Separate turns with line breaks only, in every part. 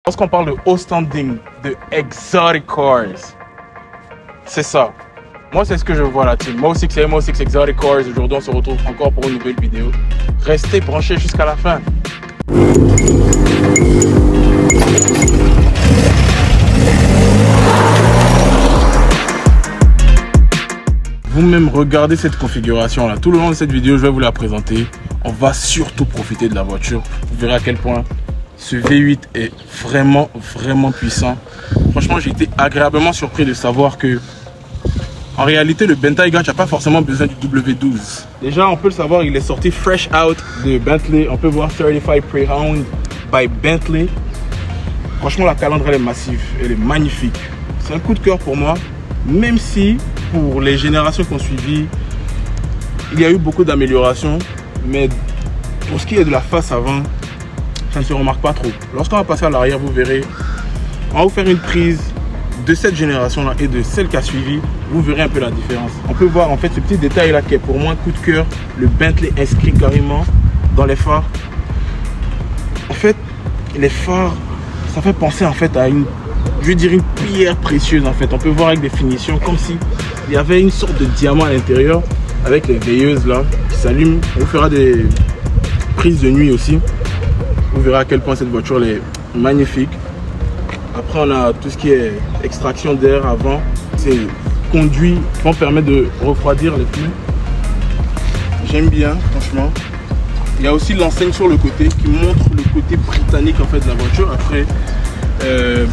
Lorsqu'on parle de haut standing, de exotic cars, c'est ça. Moi, c'est ce que je vois là, team. Mo6 Exotic Cars. Aujourd'hui, on se retrouve encore pour une nouvelle vidéo. Restez branchés jusqu'à la fin. Vous-même, regardez cette configuration là. Tout le long de cette vidéo, je vais vous la présenter. On va surtout profiter de la voiture. Vous verrez à quel point ce V8 est vraiment puissant. Franchement, j'ai été agréablement surpris de savoir que en réalité, le Bentayga, tu n'as pas forcément besoin du W12. Déjà, on peut le savoir, il est sorti fresh out de Bentley. On peut voir Certified Pre-Owned by Bentley. Franchement, la calandre, elle est massive, elle est magnifique. C'est un coup de cœur pour moi, même si pour les générations qui ont suivi, il y a eu beaucoup d'améliorations. Mais pour ce qui est de la face avant, ça ne se remarque pas trop. Lorsqu'on va passer à l'arrière, vous verrez, on va vous faire une prise de cette génération-là et de celle qui a suivi. Vous verrez un peu la différence. On peut voir en fait ce petit détail là qui est pour moi un coup de cœur. Le Bentley inscrit carrément dans les phares. En fait, les phares, ça fait penser en fait à une, je vais dire une pierre précieuse en fait. On peut voir avec des finitions comme si il y avait une sorte de diamant à l'intérieur avec les veilleuses là qui s'allument. On vous fera des prises de nuit aussi. Vous verrez à quel point cette voiture est magnifique. Après, on a tout ce qui est extraction d'air avant. C'est conduit pour permettre de refroidir les pneus. J'aime bien, franchement. Il y a aussi l'enseigne sur le côté qui montre le côté britannique en fait de la voiture. Après,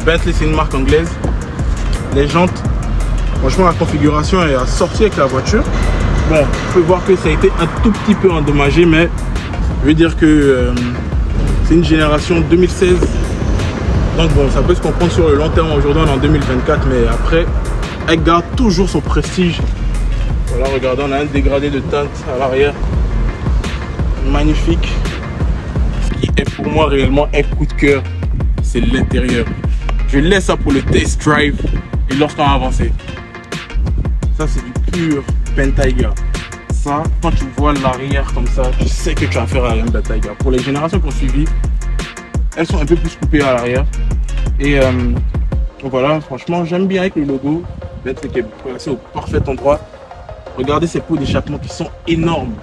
Bentley, c'est une marque anglaise. Les jantes, franchement, la configuration est assortie avec la voiture. Bon, on peut voir que ça a été un tout petit peu endommagé, mais je veux dire que c'est une génération 2016. Donc bon, ça peut se comprendre sur le long terme. Aujourd'hui, on est en 2024, mais après, elle garde toujours son prestige. Voilà, regardez, on a un dégradé de teinte à l'arrière. Magnifique. Ce qui est pour moi réellement un coup de cœur, c'est l'intérieur. Je laisse ça pour le test drive et lorsqu'on va avancer. Ça, c'est du pur Bentayga. Ça, quand tu vois l'arrière comme ça, tu sais que tu as affaire à un Bentayga. Pour les générations qui ont suivi, elles sont un peu plus coupées à l'arrière. Et voilà, franchement, j'aime bien avec le logo. Bentley qui est placé au parfait endroit. Regardez ces pots d'échappement qui sont énormes.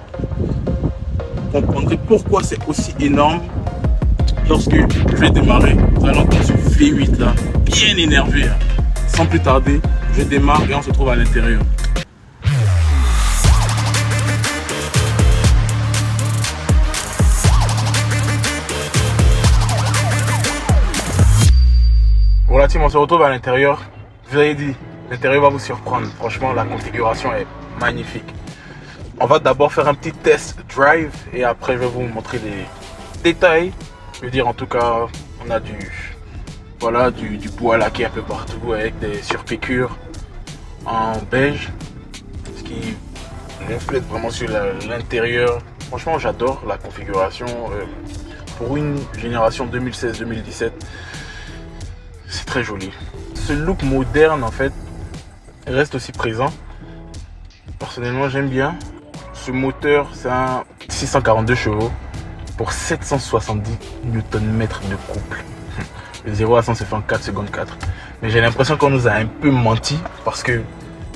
Vous comprendrez pourquoi c'est aussi énorme. Lorsque je vais démarrer, vous allez entendre ce V8 là, bien énervé. Sans plus tarder, je démarre et on se trouve à l'intérieur. Voilà team, on se retrouve à l'intérieur. Je vous avais dit, l'intérieur va vous surprendre. Franchement, la configuration est magnifique. On va d'abord faire un petit test drive et après je vais vous montrer les détails. Je veux dire, en tout cas, on a du bois laqué un peu partout avec des surpiqûres en beige, ce qui reflète vraiment sur l'intérieur. Franchement, j'adore la configuration pour une génération 2016-2017. C'est très joli. Ce look moderne en fait reste aussi présent. Personnellement, j'aime bien. Ce moteur, c'est un 642 chevaux pour 770 Nm de couple. Le 0 à 100 se fait en 4 secondes 4. Mais j'ai l'impression qu'on nous a un peu menti parce que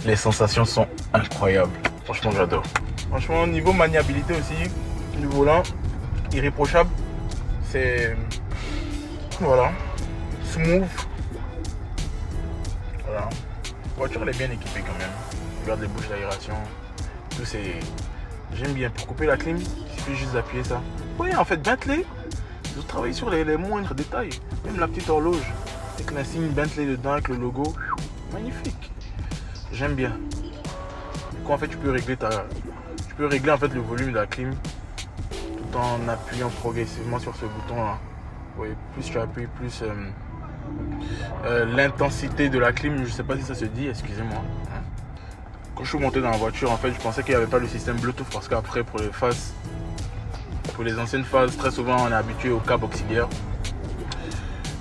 les sensations sont incroyables. Franchement, j'adore. Franchement, niveau maniabilité aussi, le volant irréprochable. C'est voilà, smooth. Voilà. La voiture elle est bien équipée quand même. Regarde les bouches d'aération. Tout c'est. J'aime bien. Pour couper la clim, il suffit juste d'appuyer ça. Oui, en fait, Bentley, vous travaillez sur les moindres détails. Même la petite horloge. Avec l'insigne Bentley dedans, avec le logo. Magnifique. J'aime bien. Du coup, en fait, tu peux régler en fait le volume de la clim tout en appuyant progressivement sur ce bouton là. Oui, plus tu appuies, plus l'intensité de la clim, je sais pas si ça se dit, excusez-moi. Quand je suis monté dans la voiture, en fait, je pensais qu'il n'y avait pas le système Bluetooth parce qu'après, pour les anciennes phases, très souvent, on est habitué au câble auxiliaire.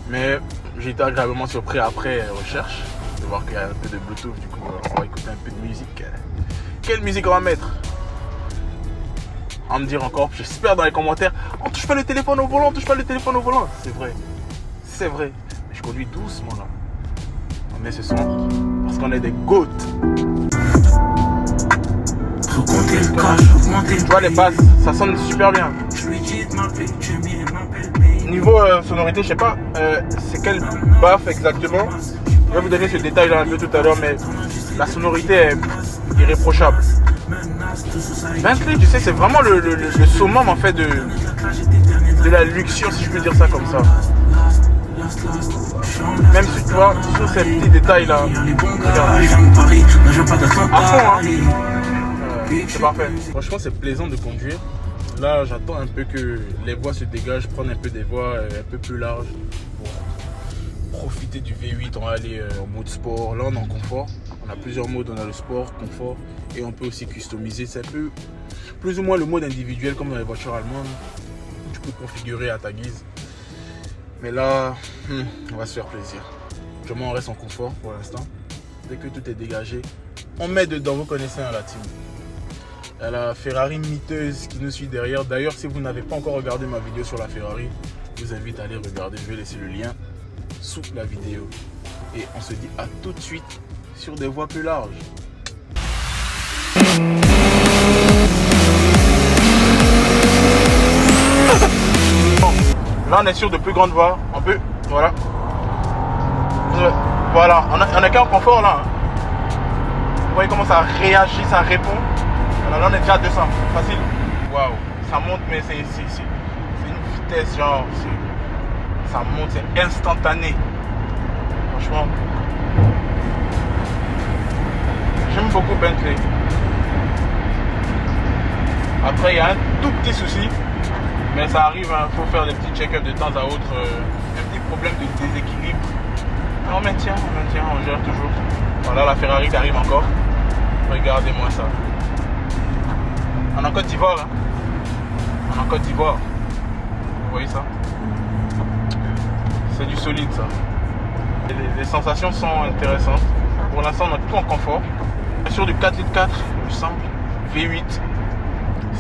Mais j'ai été agréablement surpris après recherche de voir qu'il y a un peu de Bluetooth. Du coup, on va écouter un peu de musique. Quelle musique on va mettre? On va me dire encore, j'espère dans les commentaires, on touche pas le téléphone au volant, on touche pas le téléphone au volant. C'est vrai. c'est vrai. Mais je conduis doucement là. On met ce son parce qu'on est des goats. Tu vois les basses, ça sonne super bien. Niveau sonorité, je sais pas c'est quel baff exactement. Je vais vous donner ce détail là un peu tout à l'heure, mais la sonorité est irréprochable. Bentley, tu sais, c'est vraiment le summum en fait de la luxure, si je peux dire ça comme ça. Même si tu vois, sur ces petits détails là, à fond, hein. C'est parfait. Franchement, c'est plaisant de conduire. Là, j'attends un peu que les voies se dégagent, prendre un peu des voies un peu plus larges pour profiter du V8. On va aller en mode sport. Là, on est en confort. On a plusieurs modes. On a le sport, confort, et on peut aussi customiser. C'est un peu plus ou moins le mode individuel comme dans les voitures allemandes. Tu peux configurer à ta guise. Mais là, on va se faire plaisir. On reste en confort pour l'instant. Dès que tout est dégagé, on met dedans. Vous connaissez la team. Il y a la Ferrari miteuse qui nous suit derrière. D'ailleurs, si vous n'avez pas encore regardé ma vidéo sur la Ferrari, je vous invite à aller regarder. Je vais laisser le lien sous la vidéo. Et on se dit à tout de suite sur des voies plus larges. Bon, là, on est sur de plus grandes voies. On peut, voilà. Voilà, on est qu'en confort là. Vous voyez comment ça réagit, ça répond. Alors là on est déjà à 200, facile. Waouh, ça monte, mais c'est une vitesse genre, ça monte, c'est instantané. Franchement, j'aime beaucoup Bentley. Après il y a un tout petit souci, mais ça arrive, il faut faire des petits check-ups de temps à autre. Un petit problème de déséquilibre. On maintient, on gère toujours. Voilà la Ferrari qui arrive encore. Regardez-moi ça. On est en Côte d'Ivoire. Hein. On est en Côte d'Ivoire. Vous voyez ça? C'est du solide ça. Les sensations sont intéressantes. Pour l'instant on est tout en confort. Sur du 4,4 litres, du simple. V8.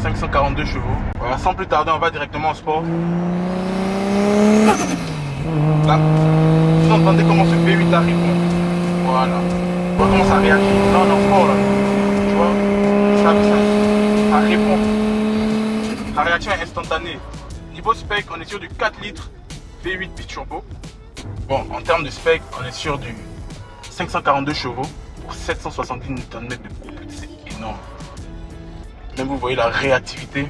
542 chevaux. Voilà, sans plus tarder, on va directement au sport. Là, vous entendez comment ce V8 arrive. Voilà. On voit comment ça réagit. Là on est en sport là. Tu vois? Ça répond. La réaction est instantanée. Niveau spec, on est sur du 4 litres V8 biturbo. Bon, en termes de spec, on est sur du 542 chevaux pour 770 Nm de couple. C'est énorme. Même vous voyez la réactivité.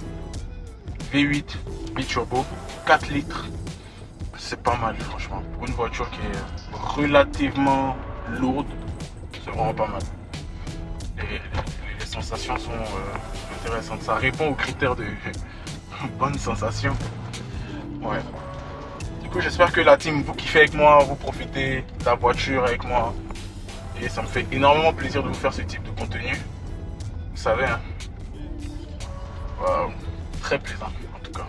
V8 biturbo, 4 litres. C'est pas mal, franchement. Pour une voiture qui est relativement lourde, c'est vraiment pas mal. Les sensations sont intéressantes. Ça répond aux critères de bonnes sensations. Ouais. Du coup, j'espère que la team, vous kiffez avec moi, vous profitez de la voiture avec moi. Et ça me fait énormément plaisir de vous faire ce type de contenu. Vous savez, hein. Wow. Très plaisant, en tout cas.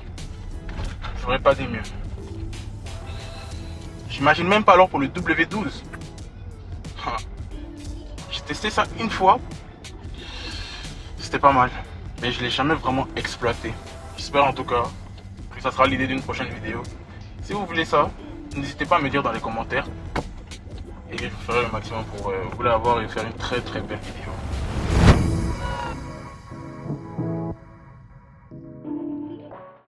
J'aurais pas dit mieux. J'imagine même pas alors pour le W12. J'ai testé ça une fois. C'était pas mal. Mais je l'ai jamais vraiment exploité. J'espère en tout cas que ça sera l'idée d'une prochaine vidéo. Si vous voulez ça, n'hésitez pas à me dire dans les commentaires. Et je ferai le maximum pour vous l'avoir et faire une très belle vidéo.